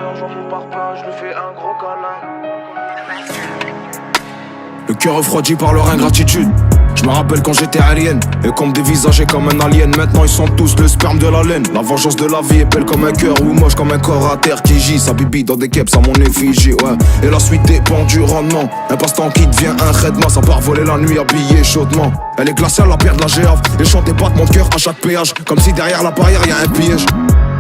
cœur, j'en mon parpaing, je lui fais un gros câlin. Le cœur refroidi par leur ingratitude. Je me rappelle quand j'étais alien et qu'on me dévisageait comme un alien. Maintenant ils sont tous le sperme de la laine. La vengeance de la vie est belle comme un cœur ou moche comme un corps à terre qui gît. Sa bibi dans des keps à mon effigie, ouais. Et la suite dépend du rendement. Un passe-temps qui devient un redma. Ça part voler la nuit habillée chaudement. Elle est glaciale la paire de la géave. Les chants des battements de cœur à chaque péage. Comme si derrière la barrière y'a un piège.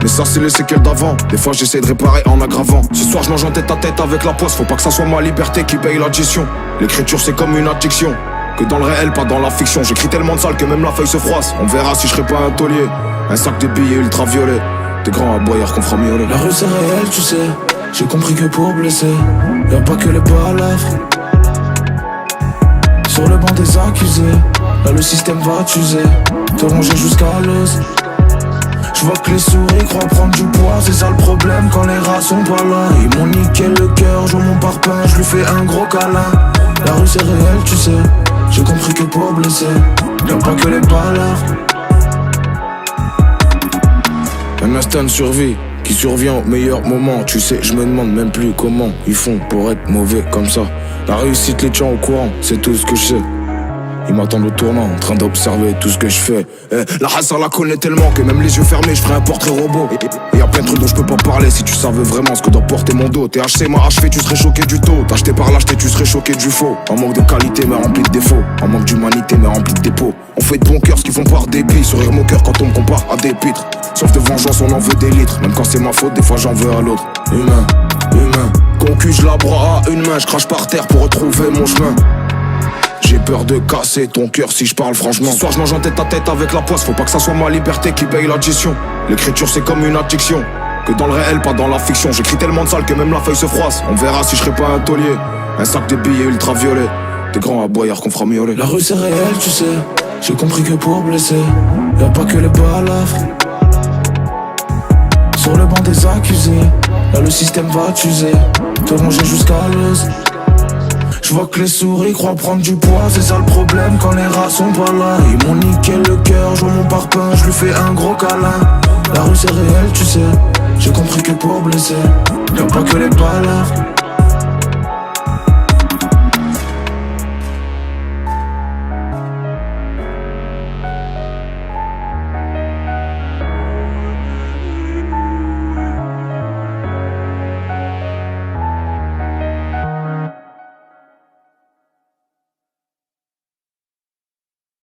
Mais ça c'est les séquelles d'avant. Des fois j'essaie de réparer en aggravant. Ce soir je mange en tête à tête avec la poste. Faut pas que ça soit ma liberté qui paye l'addition. L'écriture c'est comme une addiction. Que dans le réel, pas dans la fiction. J'écris tellement de sale que même la feuille se froisse. On verra si je serai pas un taulier. Un sac de billets ultraviolets. Des grands aboyeurs qu'on fera miauler. La rue c'est réel, tu sais. J'ai compris que pour blesser, y'a pas que les balafres. Sur le banc des accusés, là le système va t'user. Te ronger jusqu'à l'os. J'vois que les souris croient prendre du poids. C'est ça le problème quand les rats sont pas là. Ils m'ont niqué le cœur, je mon parpaing, je lui fais un gros câlin. La rue c'est réel, tu sais. J'ai compris que pour blesser, y'a pas que les balafres. Un instinct de survie qui survient au meilleur moment. Tu sais, je me demande même plus comment ils font pour être mauvais comme ça. La réussite les tient au courant, c'est tout ce que je sais. Ils m'attendent au tournant, en train d'observer tout ce que je fais. La race on la connaît tellement que même les yeux fermés je ferai un portrait robot. Et y'a plein de trucs dont je peux pas parler. Si tu savais vraiment ce que doit porter mon dos. THC m'a achevé, tu serais choqué du taux. T'acheté par l'acheter, tu serais choqué du faux. En manque de qualité mais rempli de défauts. En manque d'humanité mais rempli de dépôts. On fait de bon cœur ce qu'ils font par dépit. Sourire mon cœur quand on me compare à des pitres. Sauf de vengeance on en veut des litres. Même quand c'est ma faute, des fois j'en veux à l'autre. Humain, humain. Concu, je la bras à une main. Je crache par terre pour retrouver mon chemin. J'ai peur de casser ton cœur si je parle franchement. Ce soir je mange en tête à tête avec la poisse. Faut pas que ça soit ma liberté qui paye l'addition. L'écriture c'est comme une addiction. Que dans le réel, pas dans la fiction. J'écris tellement de sale que même la feuille se froisse. On verra si je serai pas un taulier. Un sac de billets ultraviolets. Des grands aboyeurs qu'on fera miauler. La rue c'est réel, tu sais. J'ai compris que pour blesser, y'a pas que les balafres. Sur le banc des accusés, là le système va t'user. Te ronger jusqu'à l'os. J'vois que les souris croient prendre du poids. C'est ça le problème quand les rats sont pas là. Ils m'ont niqué le cœur, je mon parpaing, je lui fais un gros câlin. La rue c'est réel, tu sais. J'ai compris que pour blesser, y'a pas que les balafres.